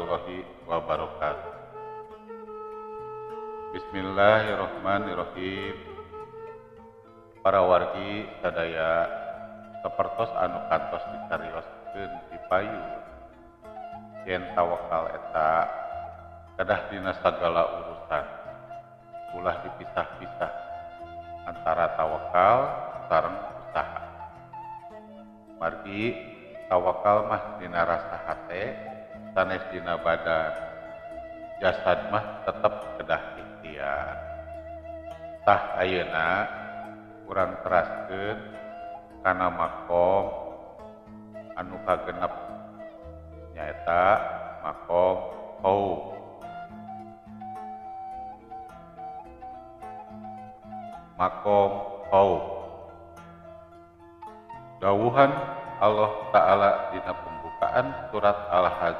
warahmatullahi wabarakatuh. Bismillahirrahmanirrahim. Para wargi sadaya sapertos anu kantos dicarioskeun di payu yen tawakal eta kedah dina sagala urusan ulah dipisah-pisah antara tawakal sareng usaha. Margi tawakal mah dina rasa hate sanes dina badan, jasad mah tetep kedah ikhtiar. Tah ayeuna urang teraskeun kana makom anu kagenep nyaeta makom khauf. Makom khauf dawuhan Allah Ta'ala dina pembukaan surat Al-Hajj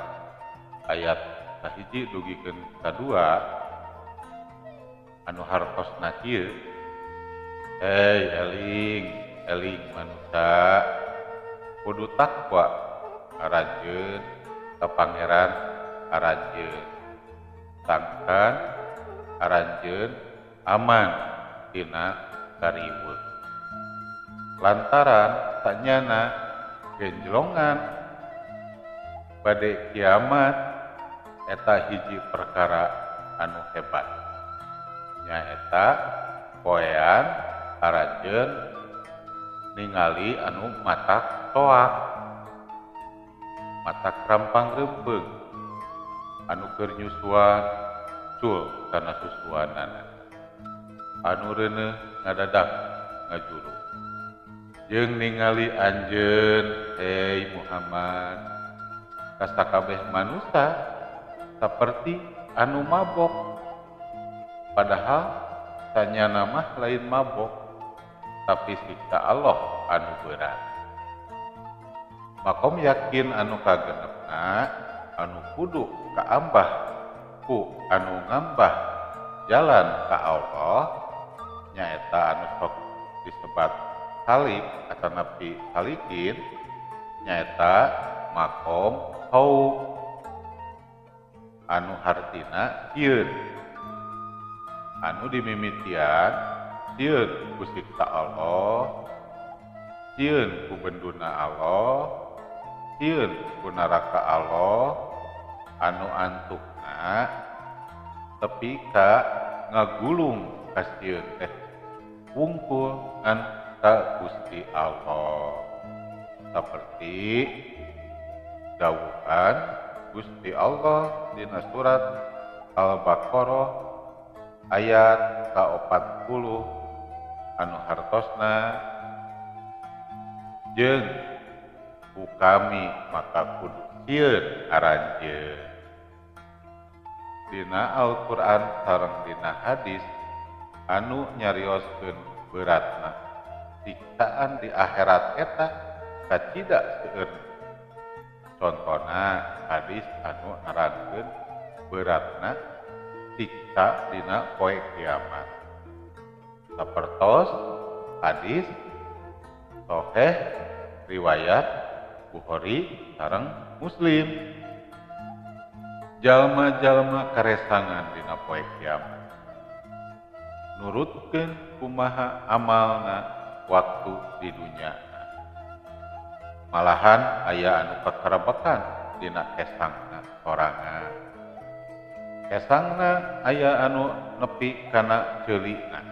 ayat kahiji dugikeun kadua anu hartosna kieu, eling manusia kudu takwa aranjeun ka pangeran aranjeun, sangkan aranjeun aman tina kariweuh. Lantaran sanyana genjlongan bade kiamat eta hiji perkara anu hebat, nyaeta poean aranjeun ningali anu matak toak, matak rampang reupeung anu keur nyusuan cul kana susuanana, anu reuneuh ngadadak ngajuru. Jeung ningali anjeun hei Muhammad ka sakabeh manusia saperti anu mabok, padahal sanyana mah lain mabok tapi siksa Allah anu berat. Makom yakin anu kagenepna anu kudu kaambah ku anu ngambah jalan ka Allah nyaeta anu sok disebat salib atau napi salikin nyaeta makom khauf anu hartina sieun, anu dimimitian sieun ku siksa Allah, sieun ku benduna Allah, sieun ku neraka Allah, anu antukna tepi ka ngagulung ka sieun teh wungkul ngan ka Gusti Allah, seperti dawuhan Gusti Allah dina surat Al-Baqarah ayat ka-40 anu hartosna jeung ku kami maka kudu sieun aranjeun. Dina Al-Qur'an sareng dina hadis anu nyarioskeun beratna siksaan di akhirat eta kacida seueur. Contona hadis anu narangkeun beratna siksa dina poe kiamat. Sapertos hadis sahih riwayat Bukhari sareng Muslim. Jalma-jalma karesangan dina poe kiamat nurutkeun kumaha amalna waktu di dunia, malahan aya anu kakarabekan dina kesangna sorangan, kesangna aya anu nepi kana ceulina,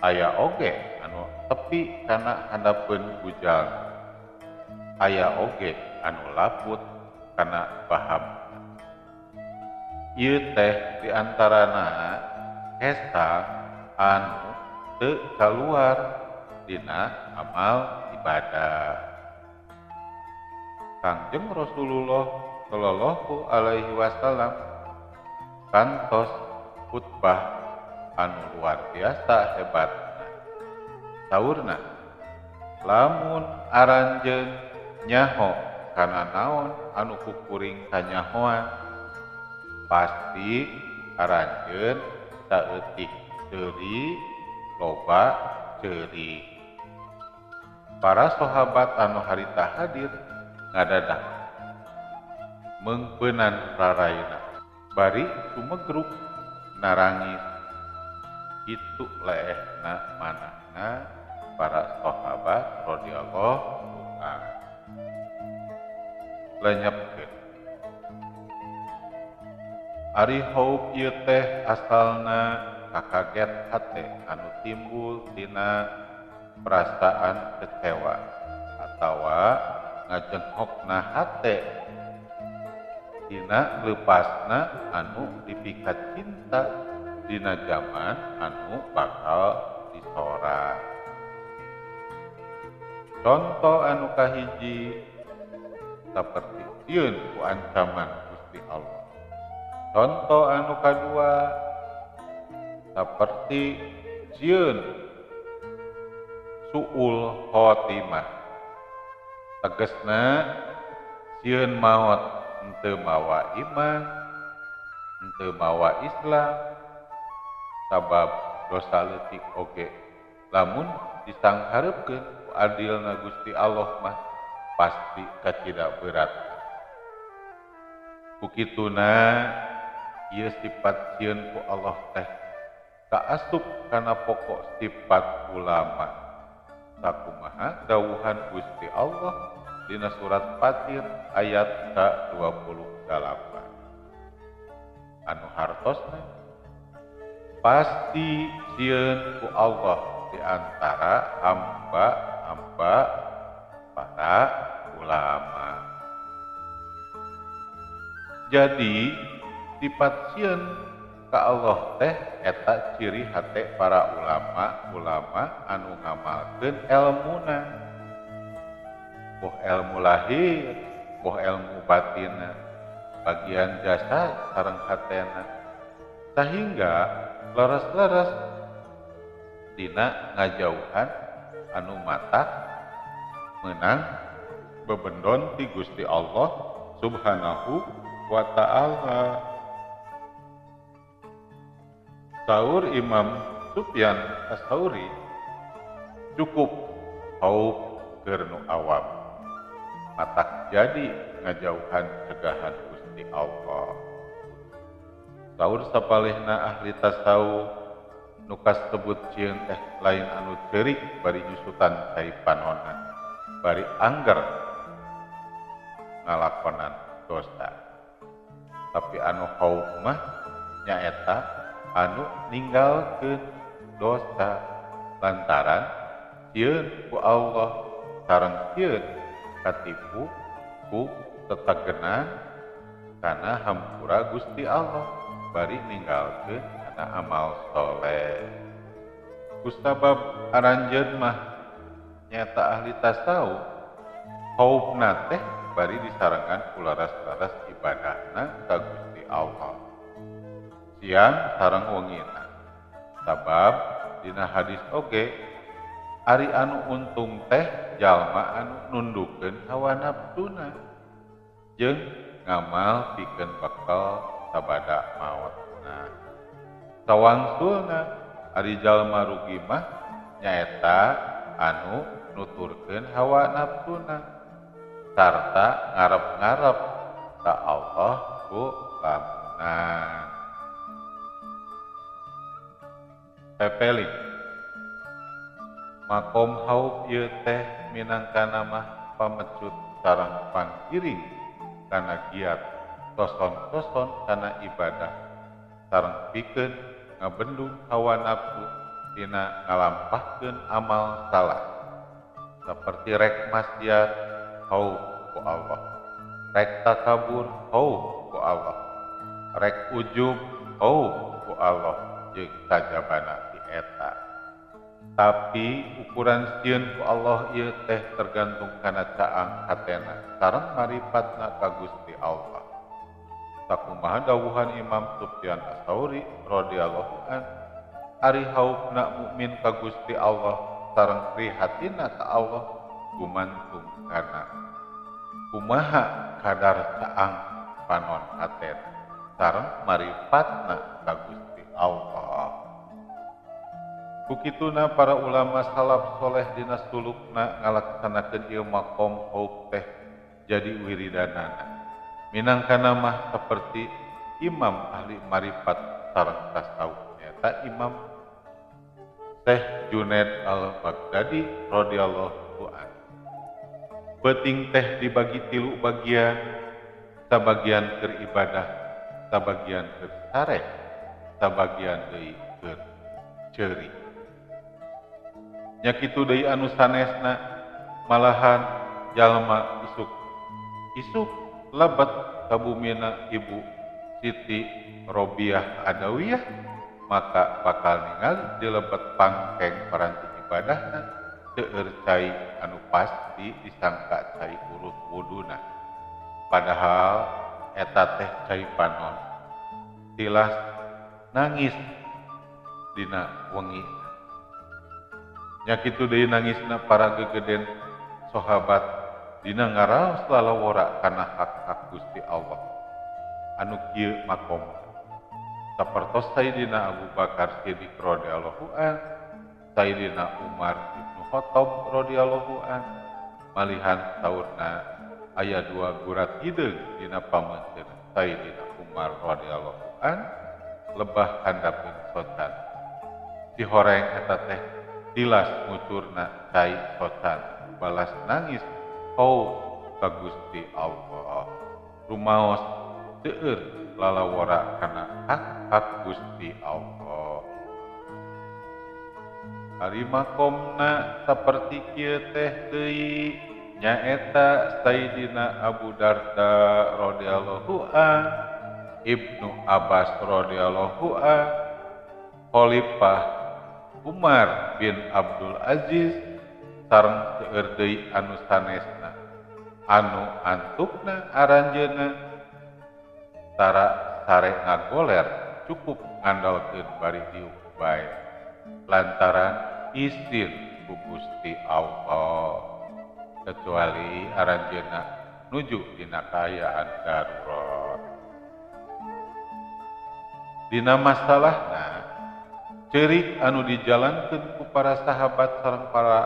aya oge anu tepi kana handapeun bujal, aya oge anu laput kana paham. Ieu teh diantarana kesang anu teu kaluar dina amal ibadah. Kangjeng Rasulullah Shallallahu Alaihi Wasallam kantos khutbah anu luar biasa hebatna. Saurna, lamun aranjeun nyaho kana naon anu kukuring kanyahoan, pasti aranjeun saeutik ceuri loba ceuri. Para sahabat anu harita hadir ngadadak mengpeunan raraina bari sumegruk narangis itu leehna manahna para sahabat radhiyallahu anhu lenyepkeun ari haub ieu teh asalna kakaget hate anu timbul tina perasaan kecewa atawa ngajenghokna hate tina leupasna anu dipikat cinta dina zaman anu bakal disorak. Contoh anu kahiji saperti sieun ku ancaman Gusti Allah. Contoh anu kadua saperti sieun suul khotimah. Tegesna sieun maot henteu mawa iman, henteu mawa Islam, sabab dosa leutik oge lamun disangharepkeun ku adilna Gusti Allah mah pasti kacida berat. Kukituna ieu sifat sieun ku Allah teh kaasup kana pokok sifat ulama. Sakumaha dawuhan Gusti Allah dina surat Fatir ayat ke-28. Anu hartosna pasti sieun ku Allah di antara hamba-hamba para ulama. Jadi sifat sieun ka Allah teh eta ciri hate para ulama anu ngamalkeun elmuna. Boh ilmu lahir, boh ilmu batinna, bagian jasa sareng hatena. Sehingga leres-leres dina ngajauhan anu matak menang bebendon ti Gusti Allah Subhanahu wa ta'ala. Saur Imam Sufyan Ats-Tsauri cukup haub keur nu awam matak jadi ngajauhan cegahan Gusti Allah. Saur sapalihna ahli tasawuf nu kasebut cieun teh lain anu ceurik bari nyusutan cai panonan bari angger ngalakonan dosa. Tapi anu haub mah nyaeta anu ninggalkeun dosa lantaran sieun ku Allah sareng sieun katipu ku tetagenan kana hampura Gusti Allah bari ninggalkeun kana amal soleh. Kusabab aranjeun mah nyata ahli tasawuf haubna teh bari disarengan ku laras-laras ibadahna ka Gusti Allah siang sareng wengina. Sabab dina hadis oge ari anu untung teh jalma anu nundukeun hawa nafsuna jeung ngamal pikeun bekal sabada maotna. Sawangsulna ari jalma rugi mah nyaeta anu nuturkeun hawa nafsuna sarta ngarep-ngarep ka Allah ku lamunan. Pepeling makom haub ieu teh minangkana mah pamecut sareng pangkiring kana giat toson-toson kana ibadah sareng pikeun ngabendung hawa nafsu dina ngalampahkeun amal salah saperti rek maksiat haub ku Allah, rek takabur haub ku Allah, rek ujub haub ku Allah jeung sajabana ti eta. Tapi ukuran sieun ku Allah ieu teh tergantung kana caang hatena sareng maripatna ka Gusti Allah. Sakumaha dawuhan Imam Sufyan Ats-Tsauri radhiyallahu an, ari haupna mukmin ka Gusti Allah sareng prihatina ka Allah gumantung kana kumaha kadar caang panon hatena sareng maripatna ka Gusti Allah. Bukituna para ulama salaf soleh dina sulukna ngalaksanakeun ieu makom haub teh jadi wiridanana minangkana mah seperti imam ahli marifat sareng tasawuf nyata Imam Syekh Junaid al-Baghdadi radhiyallahu anhu. Penting teh dibagi tilu bagian, sabagian keur ibadah, sabagian keur sare, sabagian deui keur ceuri. Nya kitu deui anu sanesna malahan jalma isuk lebat kabumina Ibu Siti Robiah Adawiyah maka bakal ningali di lebet pangkeng paranti ibadahna seueur cai anu pasti disangka cai urut wuduna. Padahal eta teh cai panon tilas nangis dina wengi. Nya kitu deui nangisna para gegeden sahabat dina ngaraos lalawara kana hak-hak Gusti Allah. Anu kieu makom sapertos Sayyidina Abu Bakar Siddiq radhiyallahu an, Sayyidina Umar bin Khattab radhiyallahu an, malihan saurna aya dua gurat hideung dina pameunteun Sayyidina Umar radhiyallahu an lebah handapkeun socan. Si horeng eta teh tilas ngucurna cai socan balas nangis ka Gusti Allah. Rumaos teueur lalawara kana hak Gusti Allah. Ari makomna saperti kieu teh deui nyaeta Sayyidina Abu Darda radhiyallahu an, Ibnu Abbas radhiyallahu an, Khalifah Umar bin Abdul Aziz sareng seueur deui anu sanesna anu antukna aranjeunna tara sare ngagoler cukup ngandalkeun bari diuk bae lantaran izin ku Gusti Allah kecuali aranjeunna nuju dina kaayaan darurat. Dina masalahna ceurik anu dijalankeun ku para sahabat sareng para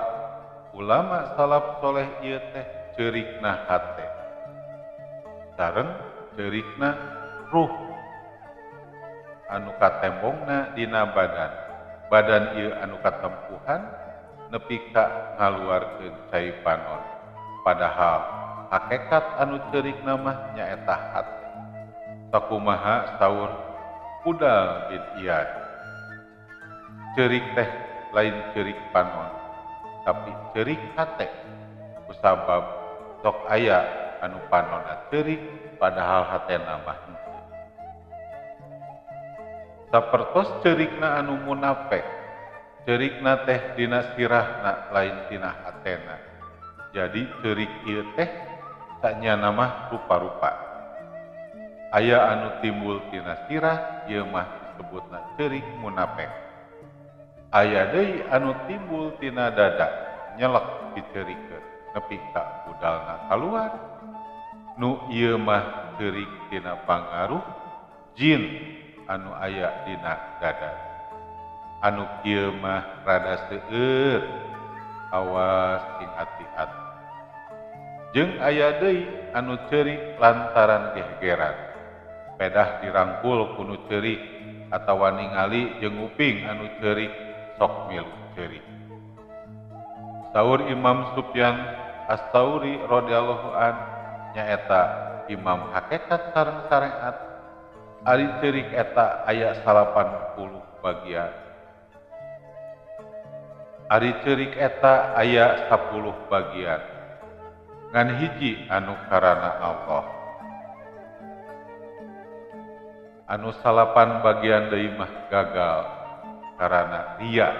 ulama salaf soleh ieu teh ceurikna hate sareng ceurikna ruh anu katembongna dina badan ieu anu katempuhan nepi ka ngaluarkeun cai panon padahal hakikat anu ceurikna mah nyaeta hate. Sakumaha saur Fudal bin Iyad, ceurik teh lain ceurik panon tapi ceurik hate kusabab sok aya anu panonna ceurik padahal hatena mah henteu. Sapertos ceurikna anu munafik, ceurikna teh dina sirahna lain dina hatena. Jadi ceurik ieu teh sanyana mah rupa-rupa. Aya anu timbul tina sirah ieu mah disebutna ceurik munafik. Aya deui anu timbul tina dada nyelek diceurikeun nepi ka budalna kaluar. Nu ieu mah ceurik tina pangaruh jin anu aya dina dada. Anu kieu mah rada seueur awas sing hati-hati. Jeung aya deui anu ceurik lantaran gehgeran. Pedah dirangkul kunu ceurik atawa ningali jeung uping anu ceurik sok milu ceurik. Saur Imam Sufyan As-Tsauri radhiyallahu an nyaeta imam hakikat sareng syariat. Ari ceurik eta aya 80 bagian. Ari ceurik eta aya 10 bagian. Ngan hiji anu karana Allah. Anu 8 bagian deui mah gagal karana riya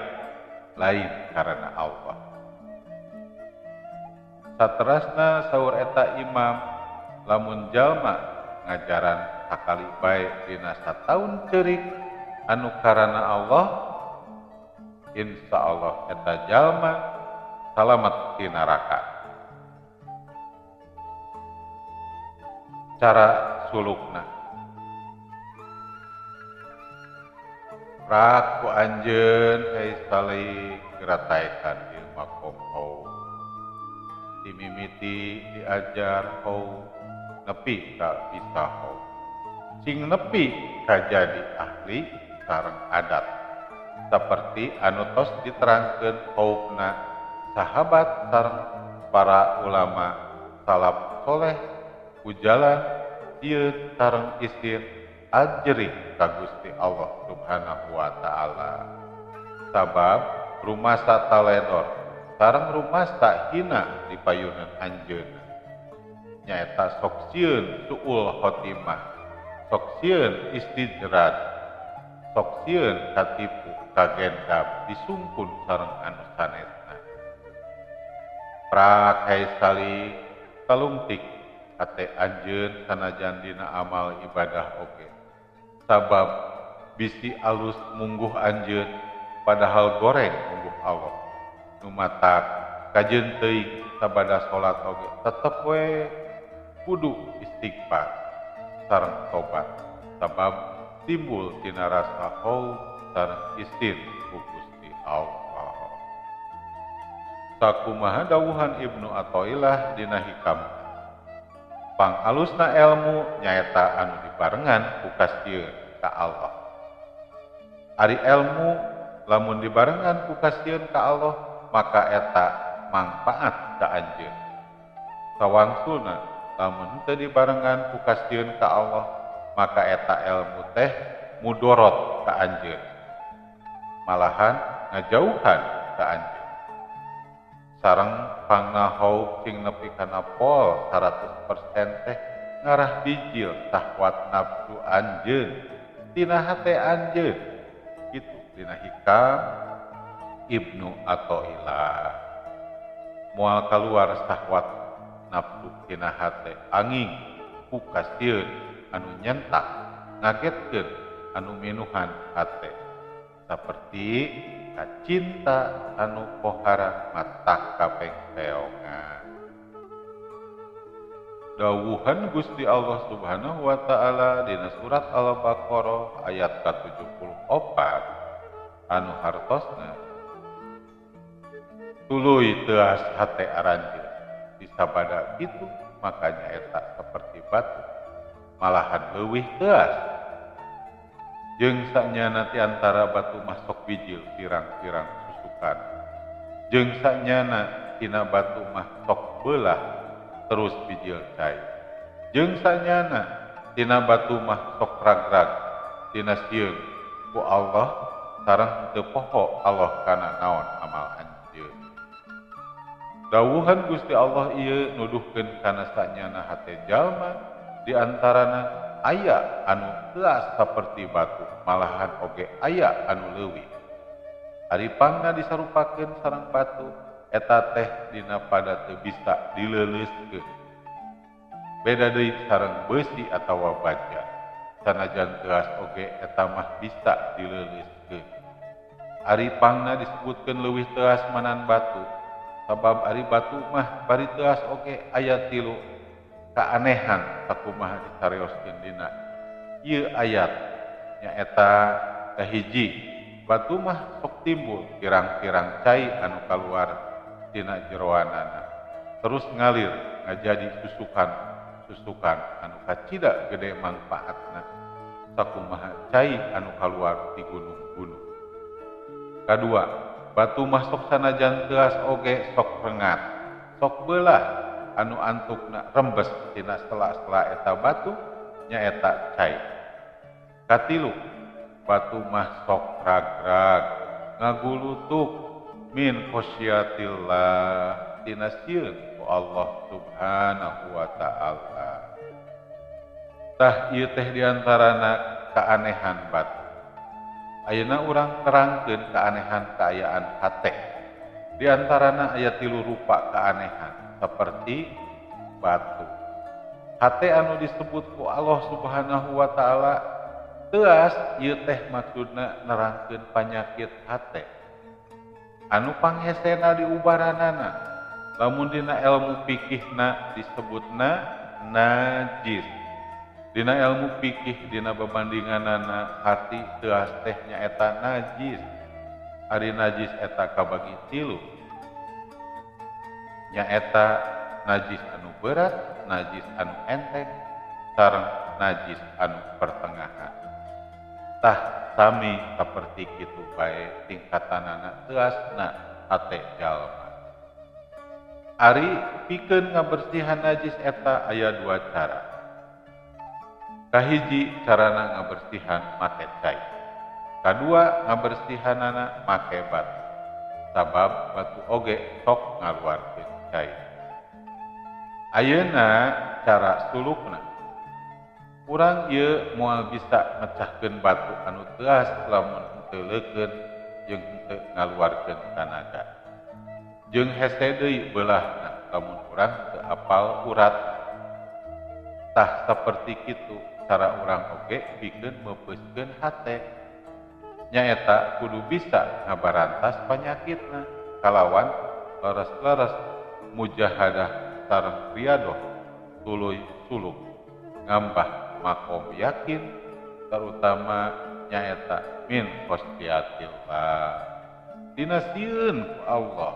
lain karana Allah. Saterasna saur eta imam lamun jalma ngajaran sakali bae dina sataun ceurik anu karana Allah insyaallah eta jalma salamet ti neraka. Cara sulukna rak ku anjeun hei salik gerataekan ieu makom hau dimimiti diajar hau nepi ka bisa hau. Sing nepi ka jadi ahli sareng adat. Seperti anu tos diterangkeun kaupna sahabat sareng para ulama salaf soleh ujalan ieu sareng isin ajrih ka Gusti Allah Subhanahu wa taala. Sabab rumasa taledor sareng rumasa hina di payunan anjeunna. Nyaeta sok sieun suul khotimah, sok sieun istijrad, sok sieun katipu kagendam disungkun sareng anu sanesna. Prakai sali talungtik hate anjeun sanajan dina amal ibadah oge. Sabab bisi alus mungguh anjeun padahal goreng mungguh Allah. Nu matak kajeun teuing sabada salat oge tetep we kudu istighfar sareng tobat. Sabab timbul tina rasa haus sareng isin ku Gusti Allah. Sakumaha dawuhan Ibnu Athaillah dina hikam. Pangalusna ilmu nyaeta anu dibarengan ku kasieun ka Allah. Ari ilmu lamun dibarengan ku kasieun ka Allah, maka eta mangpaat ka anjeun. Sawangsulna lamun teu dibarengan ku kasieun ka Allah, maka eta ilmu teh mudorot ka anjeun. Malahan ngajauhan ka anjeun. Sareng pangnahau sing nepi kana pol 100% teh ngarah bijil sahwat nafsu anjeun tina hate anjeun. Kitu dina hikam Ibnu Athaillah. Moal kaluar sahwat nafsu tina hate anging ku kasieun anu nyentak ngagetkeun anu minuhan hate. Saperti cinta anu pohara matak kapeng teongan. Dawuhan Gusti Allah Subhanahu wa taala dina surat Al-Baqarah ayat ke-74 anu hartosna tuluy teuas hate aranjeun disabada kitu makanya eta saperti batu malahan leuwih teuas. Jeung sanyana ti antara batu masok bijil pirang-pirang susukan. Jeung sanyana tina batu mah sok beulah terus bijil cai. Jeung sanyana tina batu mah sok ragrag tina sieun ku Allah sareng teu poho Allah kana naon amal anjeun. Dawuhan Gusti Allah ieu nuduhkeun kana sanyana hate jalma di antarana aya anu teuas saperti batu malahan oge aya anu leuwih. Ari pangna disarupakeun sareng batu eta teh dina pada teu bisa dileuleuskeun. Beda deui sareng besi atawa baja. Sanajan teuas oge eta mah bisa dileuleuskeun. Ari pangna disebutkeun leuwih teuas manan batu sabab ari batu mah bari teuas oge aya tilu kaanehan sakumaha disarioskeun dina ieu ayat nyaeta kahiji batu mah sok timbul pirang-pirang cai anu kaluar dina jeroanana terus ngalir ngajadi susukan anu kacida gede mangpaatna sakumaha cai anu kaluar ti gunung-gunung. Kadua, batu mah sok sanajan teuas oge sok rengat sok beulah anu antukna rembes tina sela-sela eta batu nyaeta cai. Katilu, batu mah sok ragrag ngagulutuk min khosyatillah tina sieun ku Allah Subhanahu wa taala. Tah ieu teh diantarana kaanehan batu. Ayeuna urang nerangkeun kaanehan kaayaan hate. Di antarana aya 3 rupa kaanehan seperti batu. Hate anu disebut ku Allah Subhanahu wa taala teuas ieu teh maksudna nerangkeun panyakit hate. Anu panghesena diubaranana lamun dina ilmu fikihna disebutna najis. Dina ilmu fikih dina babandinganana hati teuas teh nyaeta najis. Ari najis eta kabagi 3. Nyaeta najis anu berat, najis anu enteng, sareng najis anu pertengahan. Tah sami saperti kitu bae tingkatanana teasna hate jalma. Ari pikeun ngabersihan najis eta aya dua cara. Kahiji carana ngabersihan make cai. Kadua ngabersihanana make batu. Sabab batu oge sok ngaluarkeun cai. Ayeuna cara sulukna. Urang ieu moal bisa mecahkeun batu anu teas lamun henteu leukeun jeung henteu ngaluarkeun tanaga. Jeung hese deui beulahna lamun urang teu apal urat. Tah saperti kitu cara urang oge pikeun meupeuskeun hate. Nyaeta kudu bisa ngabarantas panyakitna kalawan leres-leres mujahadah sareng riadoh tuluy suluk ngambah makom yakin terutama nyaeta min khosyatillah dina sieun ku Allah.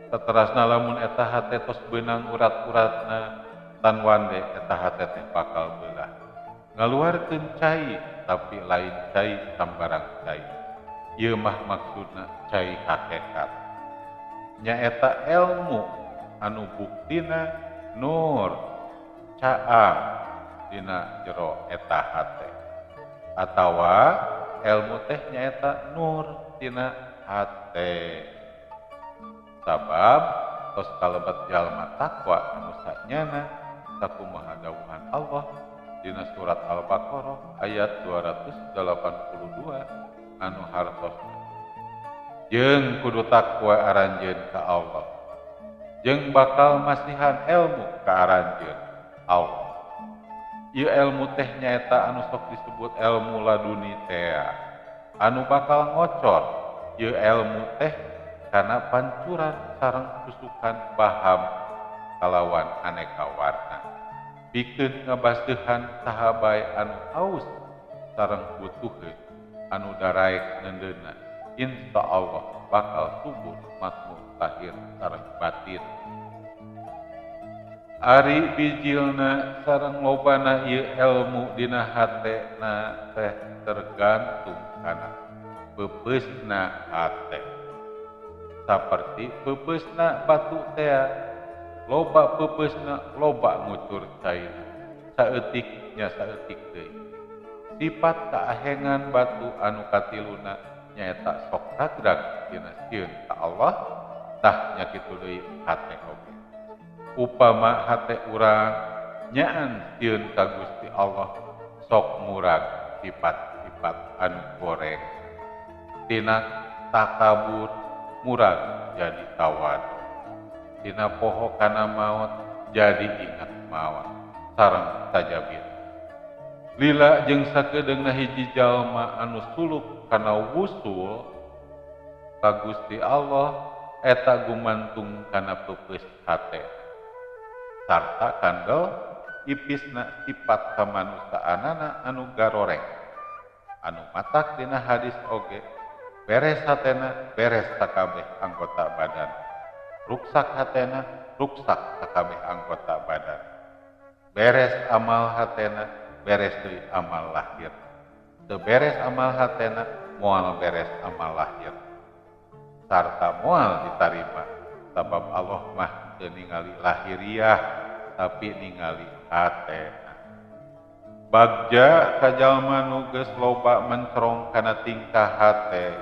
Saterasna lamun eta hate tos beunang urat-uratna tan wande eta hate teh bakal beulah ngaluarkeun cai tapi lain cai sambarang cai. Ieu mah maksudna cai hakikat. Nyaeta ilmu anu buktina nur caang dina jero eta hate. Atawa ilmu teh nyaeta nur dina hate. Sabab tos kalebet jalma takwa anu sanyana sakumaha dawuhan Allah dina surat Al-Baqarah ayat 282 anu hartosna. Jeung kudu takwa aranjeun ka Allah. Jeung bakal masihan ilmu ka aranjeun Allah. Ieu ilmu teh nyaeta anu sok disebut ilmu laduni teh. Anu bakal ngocor ieu ilmu teh kana pancuran sareng tusukan paham kalawan aneka warna. Pikeun ngabaseuhan saha bae anu haus sareng butuheun anu daraek nendeuna. Insyaallah bakal subur makmur lahir sareng batin. Ari bijilna sareng lobana ieu ilmu dina hatena teh tergantung kana peupeusna hate. Saperti peupeusna batu teh loba peupeusna loba ngucur caina saeutik nya saeutik deui. Sifat kaahengan batu anu katiluna nyaeta sok ragrag dina sieun ka Allah tah nya kitu deui hate oge. Upama hate urang nyaan sieun ka Gusti Allah sok murag sifat-sifat anu goreng. Tina takabur murag jadi tawadu. Tina poho kana maot jadi ingat maot sareng tajabir. Lila jeung sakedeungna hiji jalma anu suluk kana wusul ka Gusti Allah eta gumantung kana peupeus hate. Sarta kandel ipisna sifat kamanusaanana anu garoreng. Anu matak dina hadis oge beres hatena beres sakabeh anggota badan. Ruksak hatena ruksak sakabeh anggota badan. Beres amal hatena beres deui amal lahir. Teu beres amal hatena moal beres amal lahir. Sarta moal ditarima sabab Allah mah teu ningali lahiriah tapi ningali hatena. Bagja ka jalma nu geus loba mencrong kana tingkah hate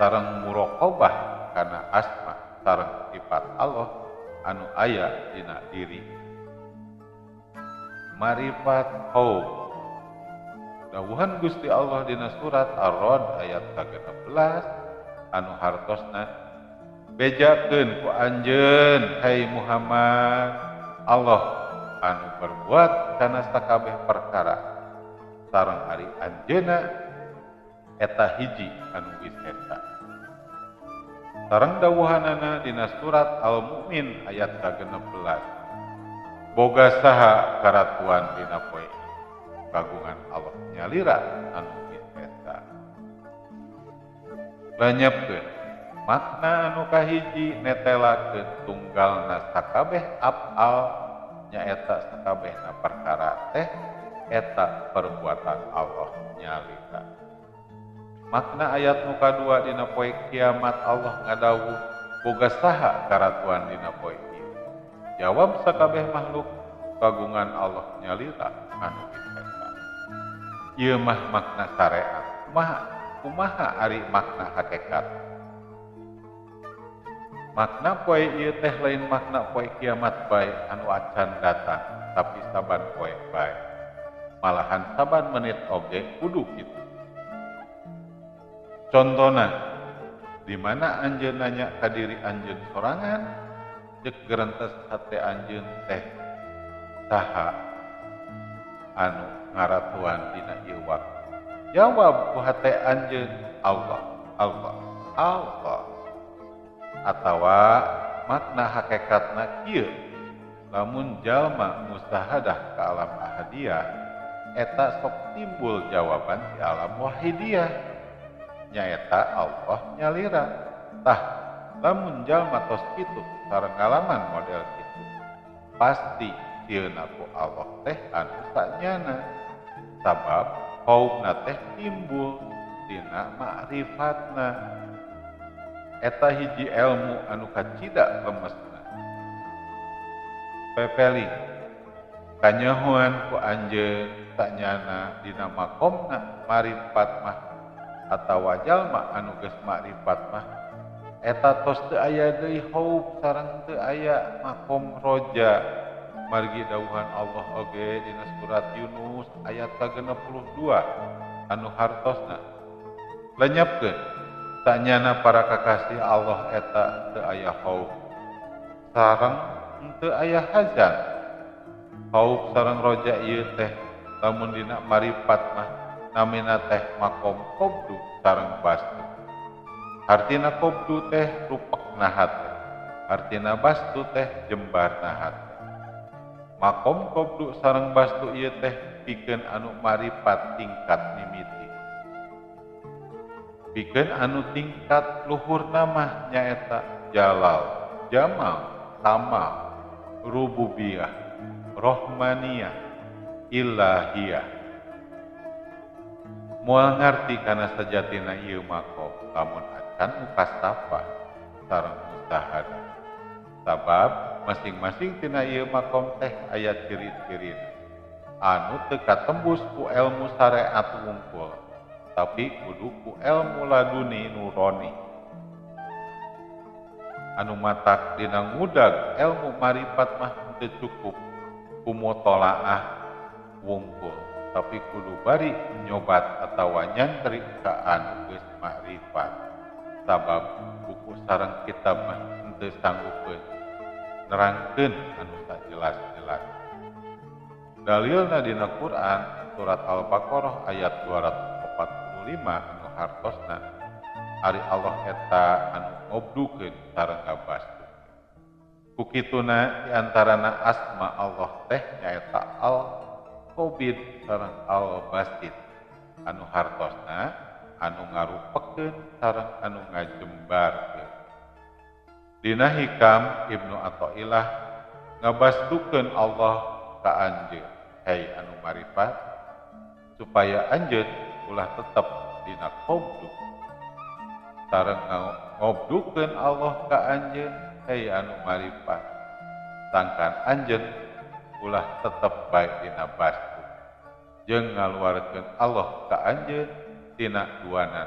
sareng muraqabah kana asma sareng sifat Allah anu aya dina diri. Marifat haub. Dawuhan Gusti Allah dina surat Ar-Ra'd ayat ke-16 anu hartosna bejakeun ku anjeun hai Muhammad Allah anu berbuat kana sakabeh perkara sareng ari anjeunna eta hiji anu geus eta. Sareng dawuhanana dina surat Al-Mu'min ayat ke-16 boga saha karatuan dina poe kagungan Allah nyalira anu geus eta. Lanyepkeun Makna anu kahiji netelakeun tunggalna sakabeh af'al nyaeta sakabehna perkara teh eta perbuatan Allah nyalita. Makna ayat nu kadua dina poe kiamat Allah ngadawuh boga saha karatuan dina poe ieu. Jawab sakabeh makhluk kagungan Allah nyalita anu eta. Ieu mah makna syariat. Kumaha ari makna hakikat? Makna poe ieu teh lain makna poe kiamat bae anu acan datang, tapi saban poe bae. Malahan saban menit oge kudu kitu. Contona, di mana anjeun nanya ka diri anjeun sorangan, ceuk gerentes hate anjeun teh saha anu ngaratuan dina ieu waktu. Jawab ku hate anjeun Allah, Allah, Allah. Atawa makna hakikatna kieu, lamun jalma musahadah ka alam ahadiyah, eta sok timbul jawaban di alam wahidiyah. Nyaeta Allah nyalira. Tah, lamun jalma tos kitu sareng ngalaman model kitu, pasti sieuna ku Allah teh anu sanyana. Sabab qaumna teh timbul dina ma'rifatna. Eta hiji ilmu anu kacida lemesna. Pepeli kanyahoan ku anjeun sanyana dina makomna ma'rifat mah atawa jalma anu geus makrifat mah eta tos teu aya deui haub sareng teu aya makom roja. Margi dawuhan Allah oge dina surat Yunus ayat ka-62 anu hartosna lenyapkeun sanyana para kakasih Allah eta teu aya haub sareng teu aya hazan. Haub sareng roja ieu teh lamun dina marifat mah namina teh makom qobdu sareng bastu. Artina qobdu teh rupekna hate, artina bastu teh jembarna hate. Makom qobdu sareng bastu ieu teh pikeun anu marifat tingkat mimiti. Pikeun anu tingkat luhurna mah nyaeta jalal, jamal, tamal, rububiyah, rohmaniyah, ilahiyah. Moal ngarti kana sajatina ieu makom lamun acan mukastafa sareng mustahadah. Sabab masing-masing tina ieu makom teh aya ciri-cirina anu teu katembus ku ilmu syariat wungkul, tapi kudu ku ilmu laduni nurani. Anu matak dina ngudag ilmu marifat mah teu cukup ku mutolaah wungkul, tapi kudu bari nyobat atawa nyantri ka anu geus makrifat. Sabab buku sareng kitab mah henteu sanggupeun nerangkeun anu sajelas-jelas. Dalilna dina Quran surat Al-Baqarah ayat 245 anu hartosna ari Allah eta anu ngobdukeun sareng ngabastu. Kukituna diantarana asma Allah teh nyaeta Al-Qabid sareng Al-Basit anu hartosna anu ngarupekeun sareng anu ngajembarkeun. Dina hikam Ibnu Athaillah ngabastukeun Allah ka anjeun, hei anu marifat, supaya anjeun ulah tetep dina qabdu. Sareng ngobdukeun Allah ka anjeun, hei anu marifat, sangkan anjeun ulah tetep bae dina bastu. Jeung ngaluarkeun Allah ka anjeun tina duanan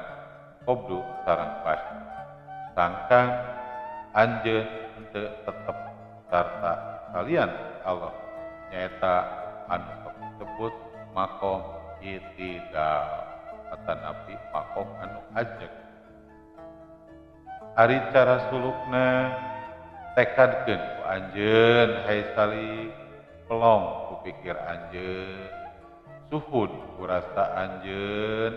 qabdu sareng bastu. Sangkan anjeun henteu tetep sarta kalian Allah nyaeta anu sok disebut makom itidal atanapi makom anu ajeg. Ari cara sulukna tekadkeun ku anjeun hai salik pelong ku pikir anjeun, suhud ku rasa anjeun,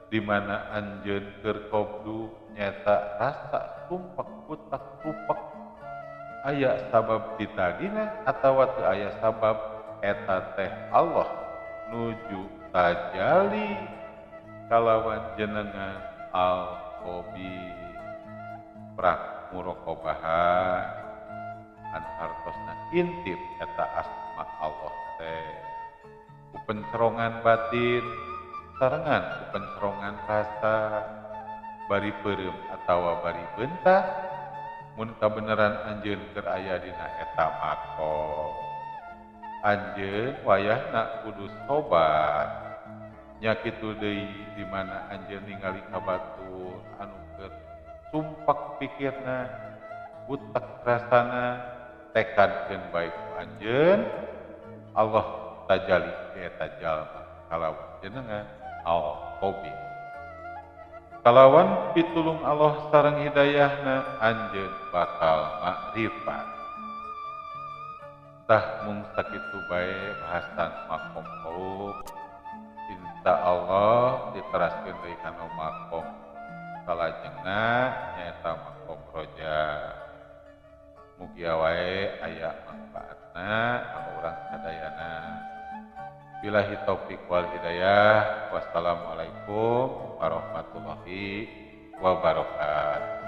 di mana anjeun keur qabdu nyata rasa sumpek putak rupek. Aya sabab ditagina atawa teu aya sabab, eta teh Allah nuju tajali kalawan jenengan Al-Qabid. prak murokobaha anu hartosna intip eta asma Allah teh ku pencerongan batin sarengan ku pencerongan rasa bari peureum atawa bari beuntak mun kabeneran anjeun keur aya dina eta makom anjeun wayahna kudu sobat nya kitu deui di mana anjeun ningali ka batu anu keur sumpak pikirna butek rasana tekadkeun bae ku anjeun Allah tajali eta jalma kalawan jenengan al-Qabi kalawan pitulung Allah sareng hidayahna anjeun bakal makrifat tah mung sakitu bae bahasan makom qaum insya Allah diteraskeun deui kana makom salajengna nyaeta makom roja mugi wae aya manfaatna anu urang sadayana billahi taufik wal hidayah wassalamualaikum warahmatullahi wabarakatuh.